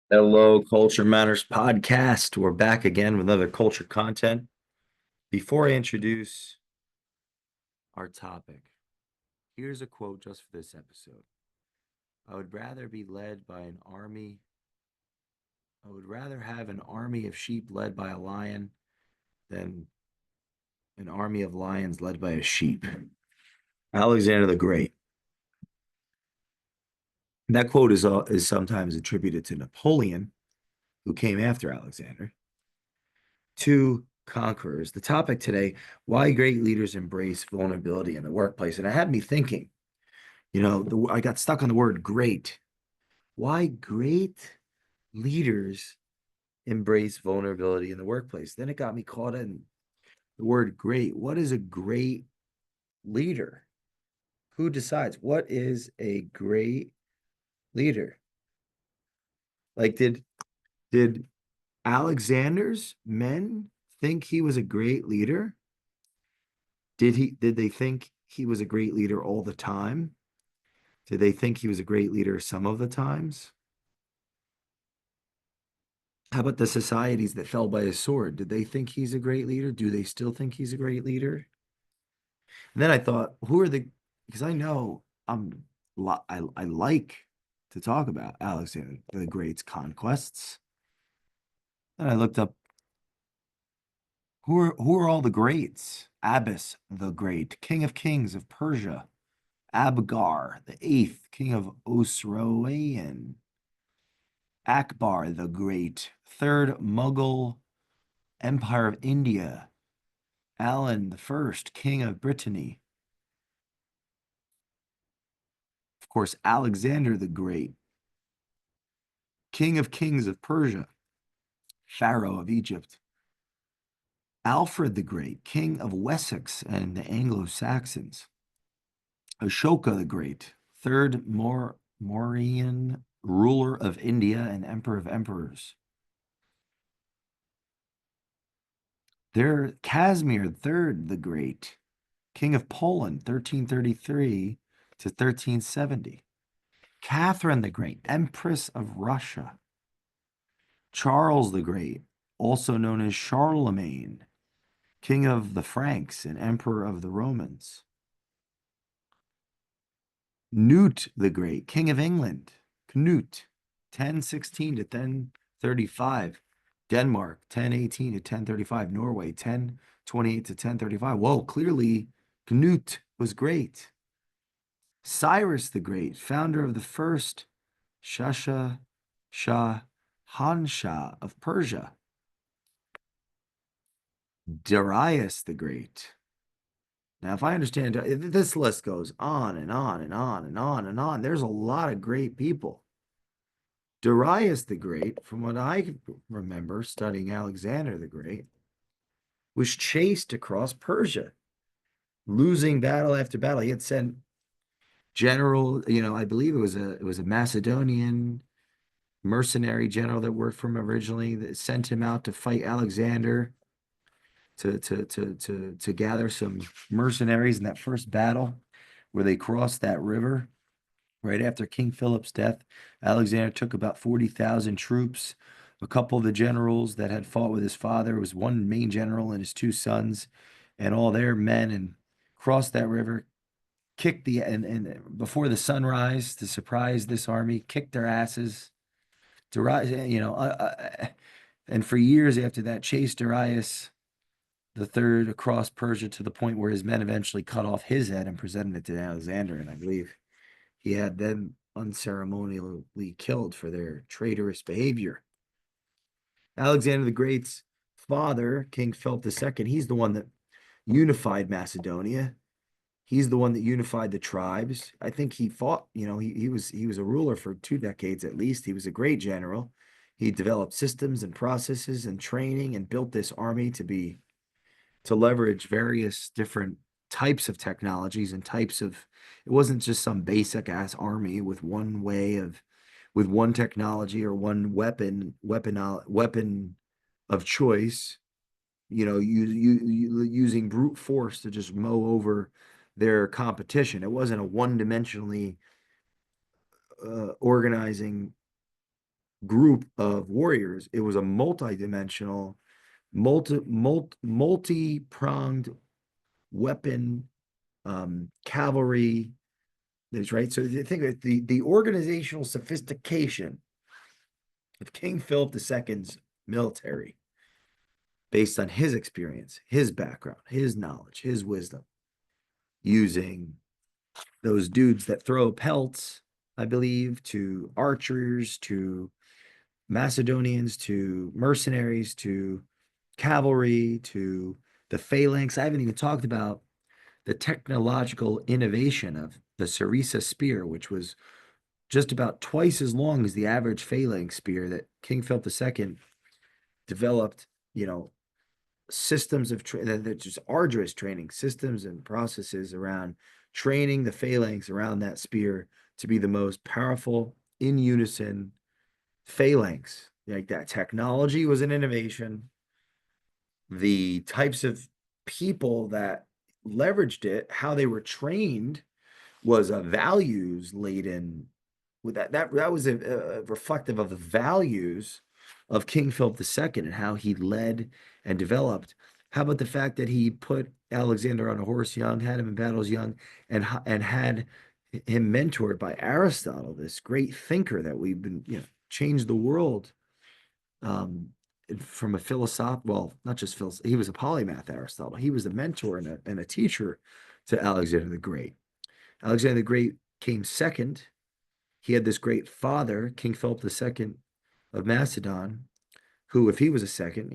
Hello, Culture Matters podcast. We're back again with another culture content. Before I introduce our topic, here's a quote just for this episode. I would rather be led by an army. I would rather have an army of sheep led by a lion than an army of lions led by a sheep. Alexander the Great. That quote is sometimes attributed to Napoleon, who came after Alexander. Two conquerors. The topic today: why great leaders embrace vulnerability in the workplace. And it had me thinking, I got stuck on the word great. Why great leaders embrace vulnerability in the workplace? Then it got me caught in the word great. What is a great leader? Who decides what is a great leader? Like, did Alexander's men think he was a great leader? Did they think he was a great leader all the time? Did they think he was a great leader some of the times? How about the societies that fell by his sword? Did they think he's a great leader? Do they still think he's a great leader? And then I thought, who are the, because I know I like to talk about Alexander the Great's conquests. And I looked up who are all the greats? Abbas the Great, King of Kings of Persia, Abgar the Eighth, King of Osroaean, Akbar the Great, Third Mughal Empire of India, Alan the First, King of Brittany, of course, Alexander the Great, King of Kings of Persia, Pharaoh of Egypt, Alfred the Great, King of Wessex and the Anglo-Saxons, Ashoka the Great, Third Mauryan ruler of India and Emperor of Emperors. There, Casimir III the Great, King of Poland, 1333 to 1370. Catherine the Great, Empress of Russia. Charles the Great, also known as Charlemagne, King of the Franks and Emperor of the Romans. Knut the Great, King of England. Knut, 1016 to 1035. Denmark, 1018 to 1035. Norway, 1028 to 1035. Whoa, clearly Knut was great. Cyrus the Great, founder of the first Shah Hanshah of Persia. Darius the Great. Now, if I understand, this list goes on and on and on and on and on. There's a lot of great people. Darius the Great, from what I remember studying Alexander the Great, was chased across Persia, losing battle after battle. He had sent general, I believe it was a Macedonian mercenary general that worked for him originally that sent him out to fight Alexander to gather some mercenaries in that first battle where they crossed that river. Right after King Philip's death, Alexander took about 40,000 troops. A couple of the generals that had fought with his father was one main general and his two sons and all their men, and crossed that river, kicked and before the sunrise to surprise this army, kicked their asses. Darius, and for years after that, chased Darius the third across Persia to the point where his men eventually cut off his head and presented it to Alexander. And I believe he had them unceremonially killed for their traitorous behavior. Alexander the Great's father, King Philip II, he's the one that unified Macedonia. He's the one that unified the tribes. I think he fought, he was a ruler for 2 decades at least. He was a great general. He developed systems and processes and training and built this army to leverage various different types of technologies and types of, it wasn't just some basic ass army with with one technology or one weapon of choice, using brute force to just mow over their competition. It wasn't a one-dimensionally organizing group of warriors. It was a multi-dimensional, multi-pronged weapon, cavalry. That's right. So you think that the organizational sophistication of King Philip II's military, based on his experience, his background, his knowledge, his wisdom, using those dudes that throw pelts, I believe, to archers, to Macedonians, to mercenaries, to cavalry, to the phalanx. I haven't even talked about the technological innovation of the Sarissa spear, which was just about twice as long as the average phalanx spear that King Philip II developed, systems of that just arduous training systems and processes around training the phalanx around that spear to be the most powerful in unison phalanx. Like that technology was an innovation. The types of people that leveraged it, how they were trained, was a values laden with that was a reflective of the values of King Philip II and how he led and developed. How about the fact that he put Alexander on a horse young, had him in battles young, and had him mentored by Aristotle, this great thinker that we've been, changed the world, um, from a well, not just he was a polymath, Aristotle. He was a mentor and a teacher to Alexander the Great. Alexander the Great came second. He had this great father, King Philip II of Macedon, who, if he was a second,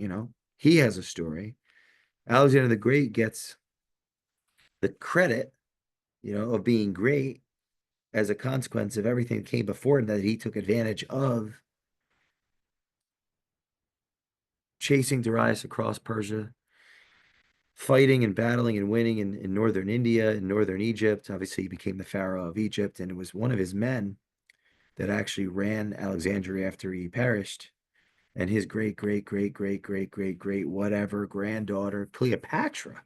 he has a story. Alexander the Great gets the credit, of being great as a consequence of everything that came before him that he took advantage of, chasing Darius across Persia, fighting and battling and winning in northern India and northern Egypt. Obviously, he became the Pharaoh of Egypt, and it was one of his men that actually ran Alexandria after he perished. And his great, great, great, great, great, great, great, whatever granddaughter, Cleopatra,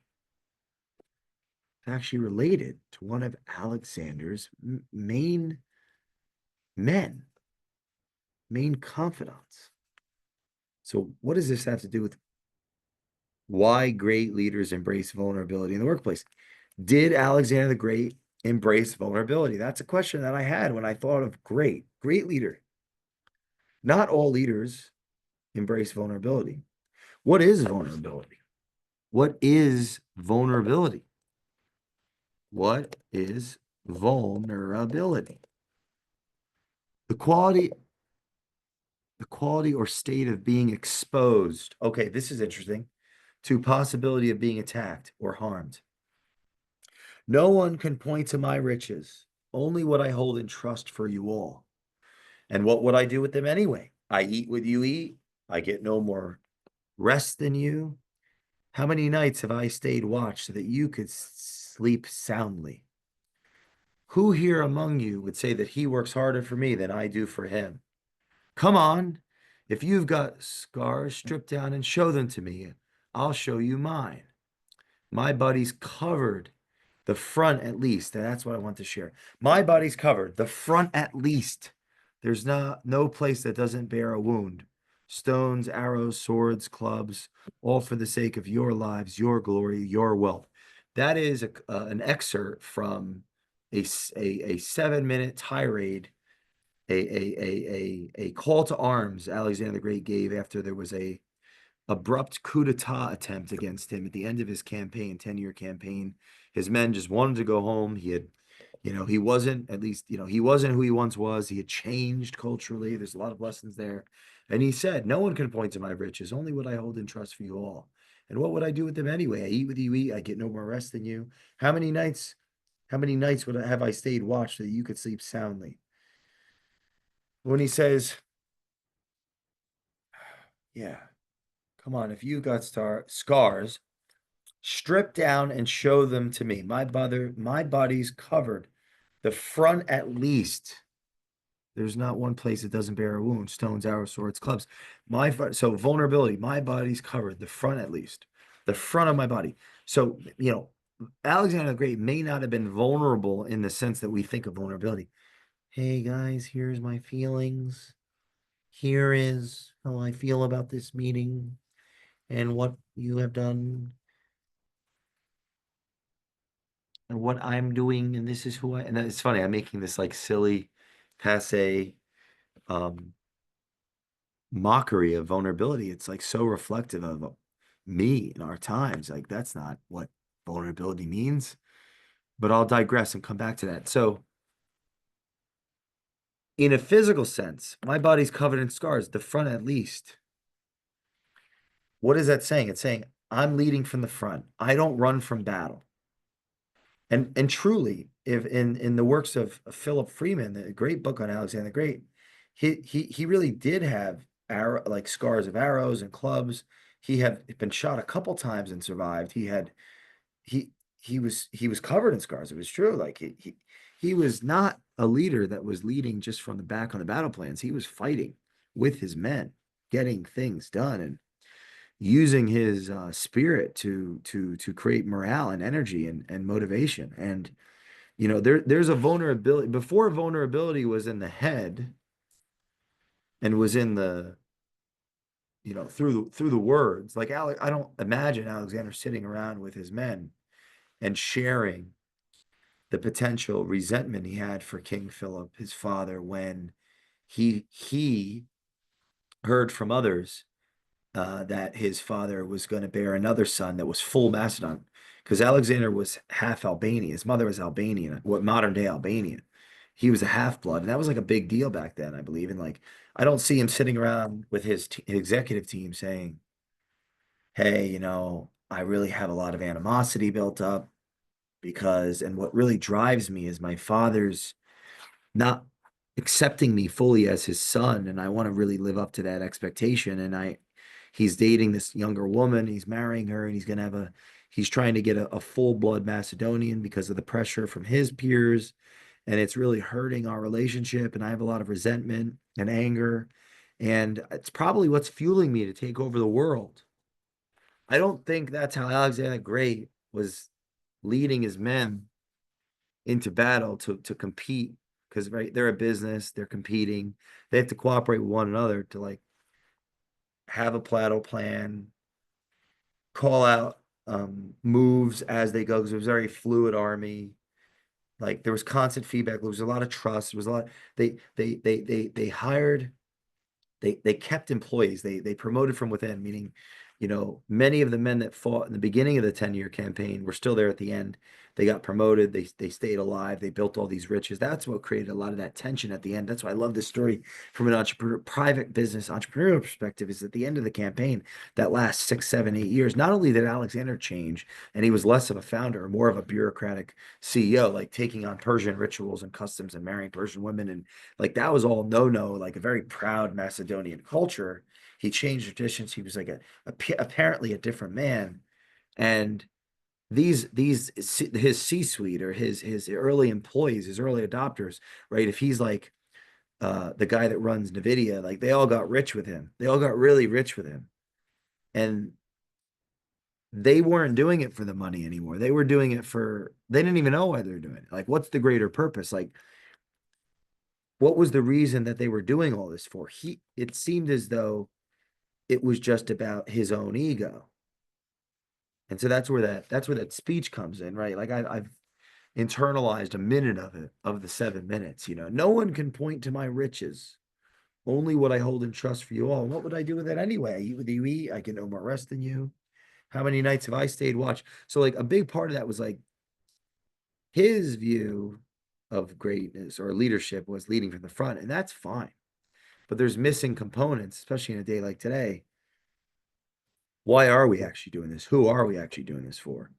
is actually related to one of Alexander's main men, main confidants. So, what does this have to do with why great leaders embrace vulnerability in the workplace? Did Alexander the Great embrace vulnerability? That's a question that I had when I thought of great leader. Not all leaders embrace vulnerability. What is vulnerability? What is vulnerability? What is vulnerability? The quality or state of being exposed. Okay, this is interesting. To possibility of being attacked or harmed. No one can point to my riches, only what I hold in trust for you all. And what would I do with them anyway? I eat what you eat. I get no more rest than you. How many nights have I stayed watch so that you could sleep soundly? Who here among you would say that he works harder for me than I do for him? Come on. If you've got scars, strip down and show them to me. I'll show you mine. My body's covered, the front at least. That's what I want to share. My body's covered, the front at least. There's no place that doesn't bear a wound. Stones, arrows, swords, clubs, all for the sake of your lives, your glory, your wealth. That is an excerpt from a 7-minute tirade, a call to arms Alexander the Great gave after there was a abrupt coup d'etat attempt against him at the end of his campaign, 10-year campaign. His men just wanted to go home. He had, he wasn't, at least, he wasn't who he once was. He had changed culturally. There's a lot of lessons there. And he said, no one can point to my riches, only what I hold in trust for you all. And what would I do with them anyway? I eat with you eat. I get no more rest than you. How many nights have I stayed watch so that you could sleep soundly? When he says, yeah, come on, if you got scars, strip down and show them to me. My body's covered. The front at least. There's not one place that doesn't bear a wound. Stones, arrows, swords, clubs. So vulnerability. My body's covered. The front at least. The front of my body. So, Alexander the Great may not have been vulnerable in the sense that we think of vulnerability. Hey guys, here's my feelings. here is how I feel about this meeting and what you have done and what I'm doing, and this is who I, and it's funny, I'm making this like silly, passe, um, mockery of vulnerability. It's like so reflective of me in our times. Like that's not what vulnerability means, but I'll digress and come back to that. So, in a physical sense, my body's covered in scars, the front at least. What is that saying? It's saying I'm leading from the front. I don't run from battle. And truly, if in the works of Philip Freeman, the great book on Alexander the Great, he really did have arrow like scars of arrows and clubs. He had been shot a couple times and survived. He he was covered in scars. It was true. Like he was not a leader that was leading just from the back on the battle plans. He was fighting with his men, getting things done and using his spirit to create morale and energy and motivation. And there's a vulnerability before vulnerability was in the head and was in the through the words. Like Alec, I don't imagine Alexander sitting around with his men and sharing the potential resentment he had for King Philip, his father, when he heard from others that his father was going to bear another son that was full Macedon, because Alexander was half Albanian. His mother was Albanian, what modern day Albanian. He was a half blood, and that was like a big deal back then, I believe. And like, I don't see him sitting around with his executive team saying, "Hey, I really have a lot of animosity built up because, and what really drives me is my father's not accepting me fully as his son, and I want to really live up to that expectation. And he's dating this younger woman, he's marrying her, and he's trying to get a full blood Macedonian because of the pressure from his peers, and it's really hurting our relationship. And I have a lot of resentment and anger, and it's probably what's fueling me to take over the world. I don't think that's how Alexander the Great was leading his men into battle to compete, because right, they're a business, they're competing, they have to cooperate with one another to like have a battle plan, call out moves as they go, because it was a very fluid army. Like there was constant feedback, there was a lot of trust, there was a lot. They hired, they kept employees. They promoted from within, meaning, many of the men that fought in the beginning of the 10-year campaign were still there at the end. They got promoted, they stayed alive, they built all these riches. That's what created a lot of that tension at the end. That's why I love this story from an entrepreneur, private business entrepreneurial perspective, is at the end of the campaign, that last 6, 7, 8 years, not only did Alexander change and he was less of a founder, more of a bureaucratic CEO, like taking on Persian rituals and customs and marrying Persian women, and like that was all no, like a very proud Macedonian culture. He changed traditions. He was like apparently a different man. And his C-suite, or his early employees, his early adopters, right? If he's like the guy that runs Nvidia, like they all got rich with him. They all got really rich with him. And they weren't doing it for the money anymore. They were doing it they didn't even know why they're doing it. Like, what's the greater purpose? Like, what was the reason that they were doing all this for? It seemed as though it was just about his own ego. And so that's where that speech comes in, right? Like I've internalized a minute of it, of the 7 minutes. No one can point to my riches, only what I hold in trust for you all. And what would I do with it anyway? I eat with you eat. I get no more rest than you. How many nights have I stayed watch? So like a big part of that was like his view of greatness or leadership was leading from the front, and that's fine. But there's missing components, especially in a day like today. Why are we actually doing this? Who are we actually doing this for?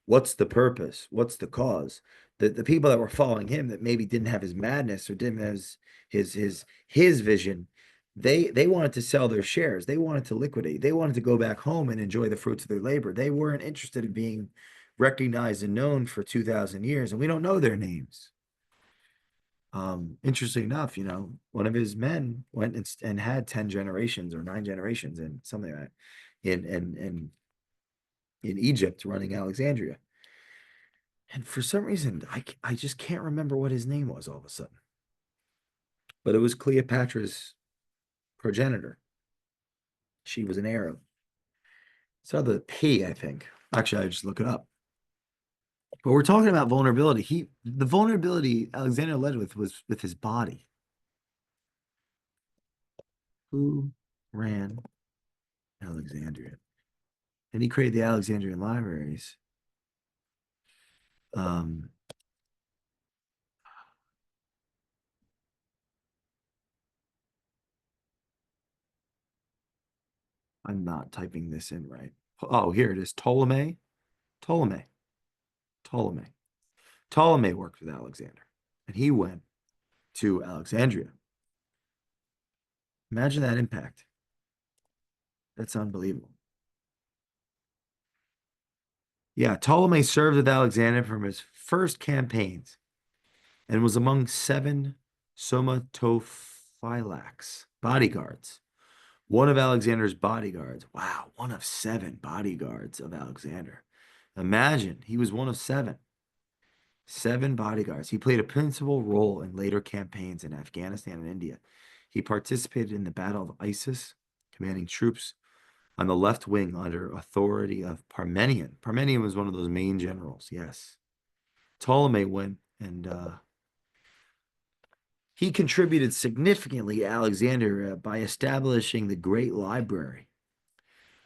What's the purpose? What's the cause? The people that were following him that maybe didn't have his madness or didn't have his vision, they wanted to sell their shares. They wanted to liquidate. They wanted to go back home and enjoy the fruits of their labor. They weren't interested in being recognized and known for 2,000 years, and we don't know their names. Interesting enough, one of his men went and had 10 generations or 9 generations and something like that in Egypt running Alexandria. And for some reason, I just can't remember what his name was all of a sudden. But it was Cleopatra's. progenitor. She was an Arab. So the P, I think. Actually, I just look it up. But we're talking about vulnerability. The vulnerability Alexander led with was with his body. Who ran Alexandria? And he created the Alexandrian libraries. Um, I'm not typing this in right. Oh, here it is. Ptolemy. Ptolemy. Ptolemy. Ptolemy worked with Alexander, and he went to Alexandria. Imagine that impact. That's unbelievable. Yeah, Ptolemy served with Alexander from his first campaigns and was among 7 somatophylax bodyguards. One of Alexander's bodyguards. Wow, one of 7 bodyguards of Alexander. Imagine he was one of 7. 7 bodyguards. He played a principal role in later campaigns in Afghanistan and India. He participated in the Battle of Isis, commanding troops on the left wing under authority of Parmenion. Parmenion was one of those main generals, yes. Ptolemy went and he contributed significantly to Alexandria by establishing the Great Library,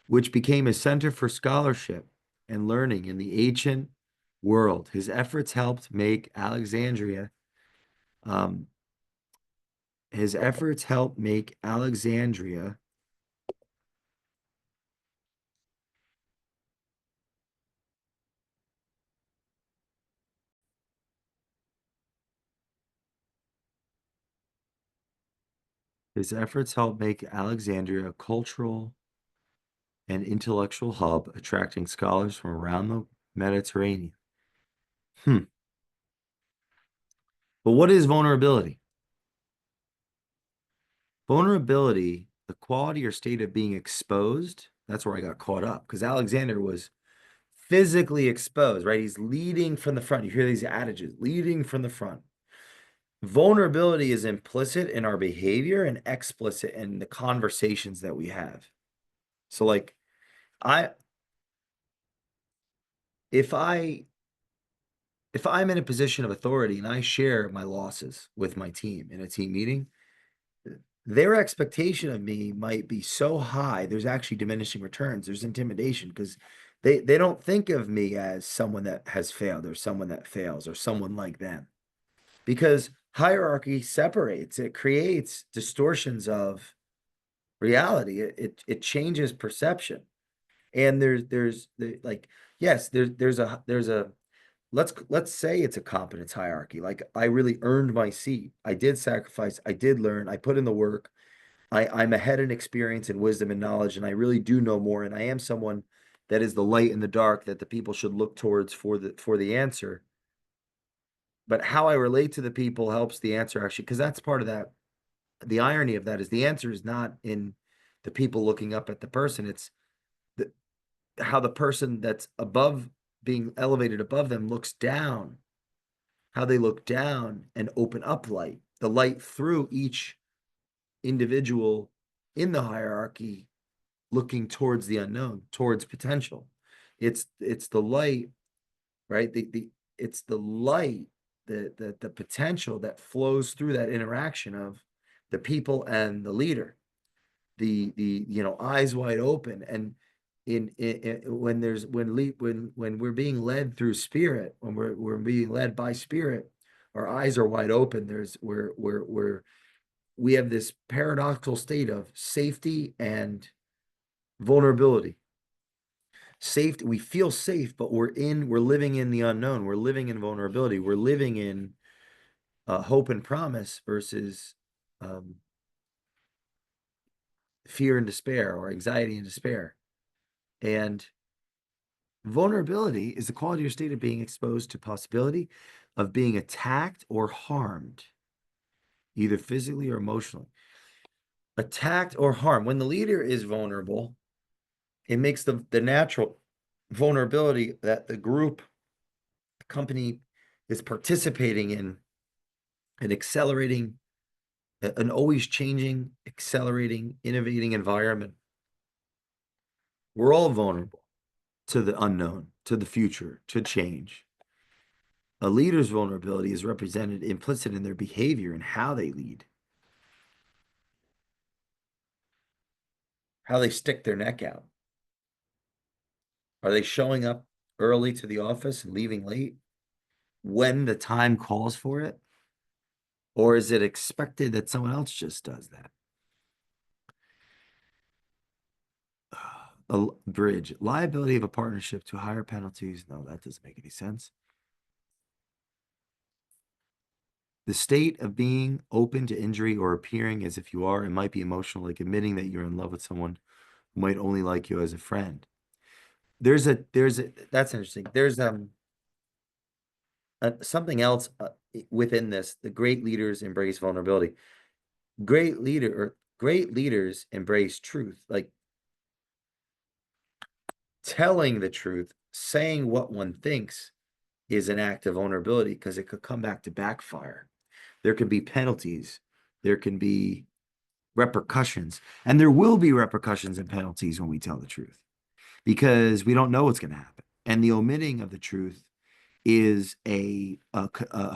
which became a center for scholarship and learning in the ancient world. His efforts helped make Alexandria um, his efforts helped make Alexandria his efforts helped make Alexandria a cultural and intellectual hub, attracting scholars from around the Mediterranean. Hmm. But what is vulnerability? Vulnerability, the quality or state of being exposed. That's where I got caught up because Alexander was physically exposed, right? He's leading from the front. You hear these adages, leading from the front. Vulnerability is implicit in our behavior and explicit in the conversations that we have. So like I if I if I'm in a position of authority and I share my losses with my team in a team meeting, their expectation of me might be so high, there's actually diminishing returns. There's intimidation because they don't think of me as someone that has failed or someone that fails or someone like them. Because hierarchy separates, it creates distortions of reality. It changes perception. And like yes, there's a let's say it's a competence hierarchy. Like I really earned my seat. I did sacrifice. I did learn. I put in the work. I'm ahead in experience and wisdom and knowledge, and I really do know more. And I am someone that is the light in the dark that the people should look towards for the answer. But how I relate to the people helps the answer actually, because that's part of that. The irony of that is the answer is not in the people looking up at the person. It's the, how the person that's above being elevated above them looks down, how they look down and open up light, the light through each individual in the hierarchy looking towards the unknown, towards potential. It's the light, right? It's the light, the potential that flows through that interaction of the people and the leader. The eyes wide open and when there's when we're being led through spirit, when we're being led by spirit, our eyes are wide open. We have this paradoxical state of safety and vulnerability. Safety, we feel safe, but we're living in the unknown. We're living in vulnerability. We're living in hope and promise versus fear and despair, or anxiety and despair. And vulnerability is the quality or state of being exposed to possibility of being attacked or harmed, either physically or emotionally. Attacked or harmed. When the leader is vulnerable, it makes the natural vulnerability that the group, the company is participating in and accelerating an always changing, accelerating, innovating environment. We're all vulnerable to the unknown, to the future, to change. A leader's vulnerability is represented implicit in their behavior and how they lead, how they stick their neck out. Are they showing up early to the office and leaving late when the time calls for it? Or is it expected that someone else just does that? A bridge, liability of a partnership to higher penalties. No, that doesn't make any sense. The state of being open to injury or appearing as if you are, it might be emotional, like admitting that you're in love with someone who might only like you as a friend. That's interesting. There's something else within this. The great leaders embrace vulnerability. Great leaders embrace truth, like telling the truth, saying what one thinks is an act of vulnerability because it could come back to backfire. There can be penalties, there can be repercussions, and there will be repercussions and penalties when we tell the truth because we don't know what's going to happen. And the omitting of the truth is a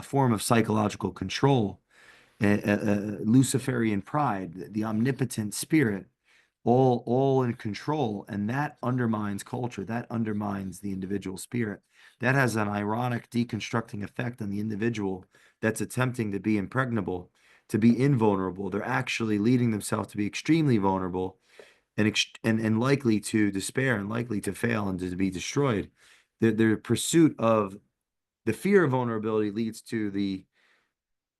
form of psychological control, Luciferian pride, the omnipotent spirit, all in control, and that undermines culture. That undermines the individual spirit. That has an ironic deconstructing effect on the individual that's attempting to be impregnable, to be invulnerable. They're actually leading themselves to be extremely vulnerable and likely to despair and likely to fail and to be destroyed. Their pursuit of the fear of vulnerability leads to the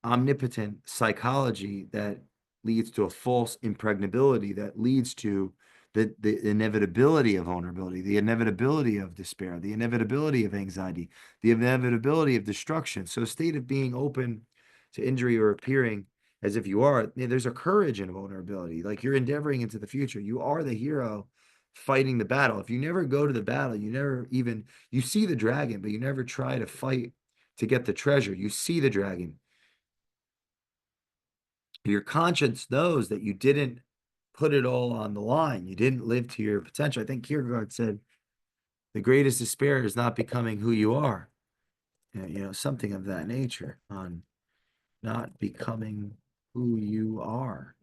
omnipotent psychology that leads to a false impregnability that leads to the inevitability of vulnerability, the inevitability of despair, the inevitability of anxiety, the inevitability of destruction. So a state of being open to injury or appearing as if you are, there's a courage in vulnerability. Like you're endeavoring into the future. You are the hero fighting the battle. If you never go to the battle, you see the dragon, but you never try to fight to get the treasure. You see the dragon. Your conscience knows that you didn't put it all on the line. You didn't live to your potential. I think Kierkegaard said, the greatest despair is not becoming who you are. Something of that nature, on not becoming who you are.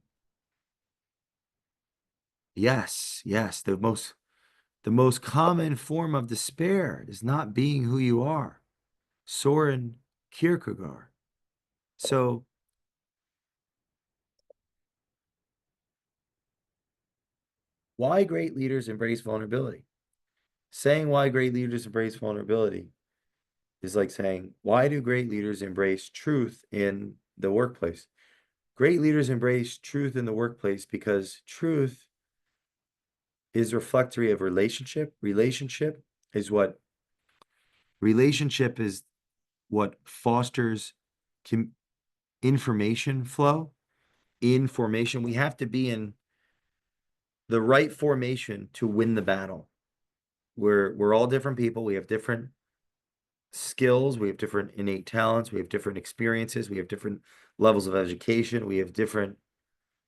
Yes, yes. The most common form of despair is not being who you are. Soren Kierkegaard. So why great leaders embrace vulnerability? Saying why great leaders embrace vulnerability is like saying, why do great leaders embrace truth in the workplace? Great leaders embrace truth in the workplace because truth is reflectory of relationship. Relationship is what fosters information flow. In formation, we have to be in the right formation to win the battle. We're all different people. We have different skills, we have different innate talents, we have different experiences, we have different levels of education, we have different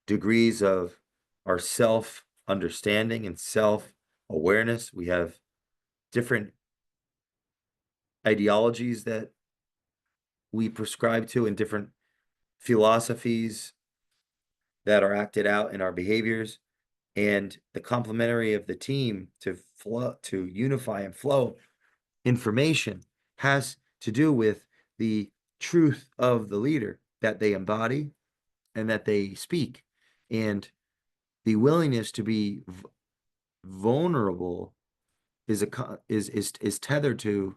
degrees of our self understanding and self awareness. We have different ideologies that we prescribe to and different philosophies that are acted out in our behaviors. And the complementary of the team to unify and flow information has to do with the truth of the leader that they embody and that they speak, and the willingness to be vulnerable is tethered to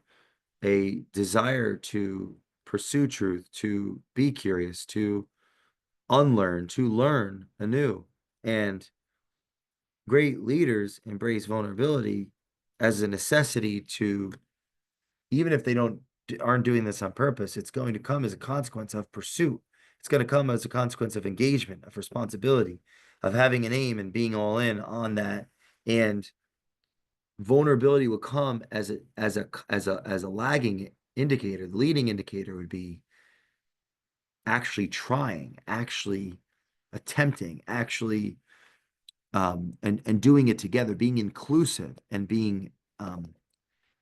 a desire to pursue truth, to be curious, to unlearn, to learn anew. And great leaders embrace vulnerability as a necessity to, even if they aren't doing this on purpose, it's going to come as a consequence of pursuit. It's going to come as a consequence of engagement, of responsibility, of having an aim and being all in on that. And vulnerability will come as a lagging indicator. The leading indicator would be actually trying, actually attempting, actually, and doing it together, being inclusive and being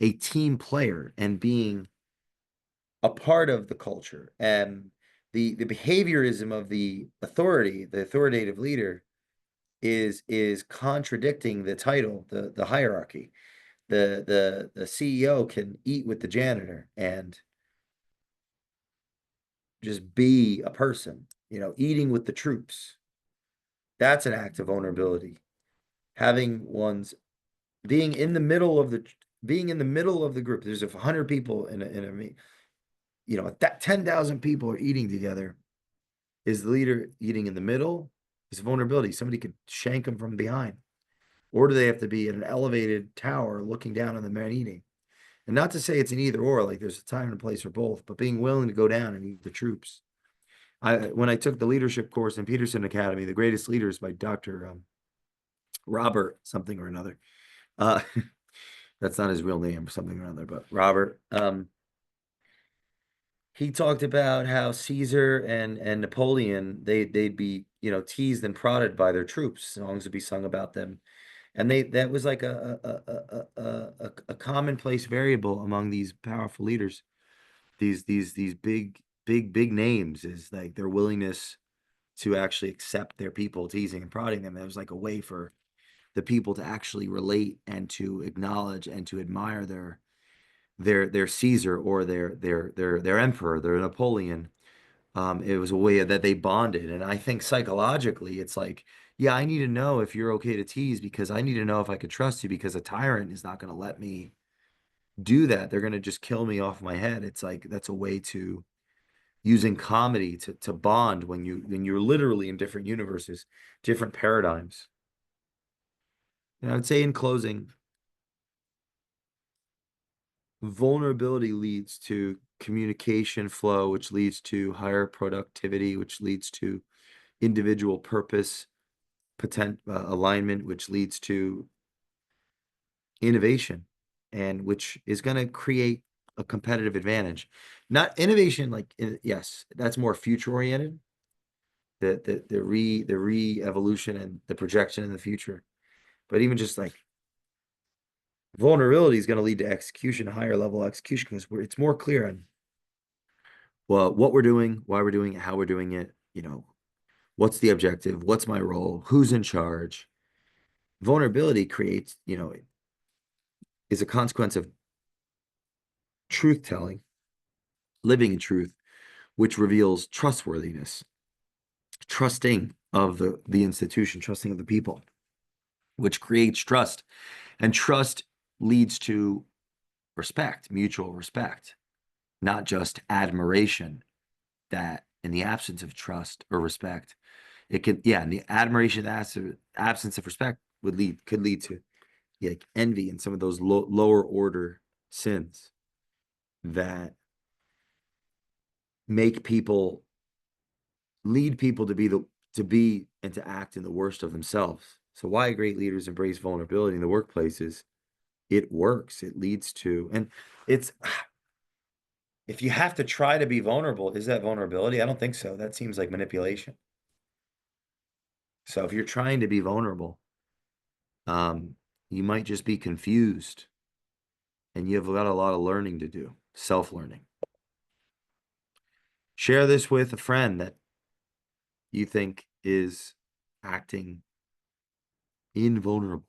a team player and being a part of the culture. And the behaviorism of the authority, the authoritative leader, is contradicting the title, the hierarchy. The CEO can eat with the janitor and just be a person, eating with the troops. That's an act of vulnerability. Having one's being in the middle of the being in the middle of the group. There's 100 people in a meet. That 10,000 people are eating together. Is the leader eating in the middle? Is vulnerability. Somebody could shank them from behind. Or do they have to be in an elevated tower looking down on the man eating? And not to say it's an either or, like there's a time and a place for both, but being willing to go down and eat the troops. When I took the leadership course in Peterson Academy, The Greatest Leaders by Dr. Robert something or another. Uh, that's not his real name, something or another, but Robert. He talked about how Caesar and Napoleon, they'd be, teased and prodded by their troops. Songs would be sung about them. And that was like a commonplace variable among these powerful leaders. These big names, is like their willingness to actually accept their people teasing and prodding them. It was like a way for the people to actually relate and to acknowledge and to admire their Caesar or their emperor, their Napoleon. It was a way that they bonded. And I think psychologically, it's like, yeah, I need to know if you're okay to tease, because I need to know if I could trust you, because a tyrant is not going to let me do that. They're going to just kill me off my head. It's like, that's a way to using comedy to bond when you're literally in different universes, different paradigms. And I would say in closing, vulnerability leads to communication flow, which leads to higher productivity, which leads to individual purpose, alignment, which leads to innovation, and which is going to create a competitive advantage. Not innovation, like yes, that's more future oriented. The re-evolution and the projection in the future. But even just like vulnerability is going to lead to execution, higher level execution, because it's more clear on what we're doing, why we're doing it, how we're doing it, what's the objective, what's my role, who's in charge. Vulnerability creates, is a consequence of truth telling, living in truth, which reveals trustworthiness, trusting of the institution, trusting of the people, which creates trust. And trust leads to respect, mutual respect, not just admiration. That in the absence of trust or respect, it could, yeah, and the admiration, absence of respect could lead to like envy and some of those lower order sins that make people lead people to be and to act in the worst of themselves. So why great leaders embrace vulnerability in the workplace is it works. It leads to, and it's, if you have to try to be vulnerable, is that vulnerability? I don't think so. That seems like manipulation. So if you're trying to be vulnerable, you might just be confused, and you've got a lot of learning to do, self-learning. Share this with a friend that you think is acting invulnerable.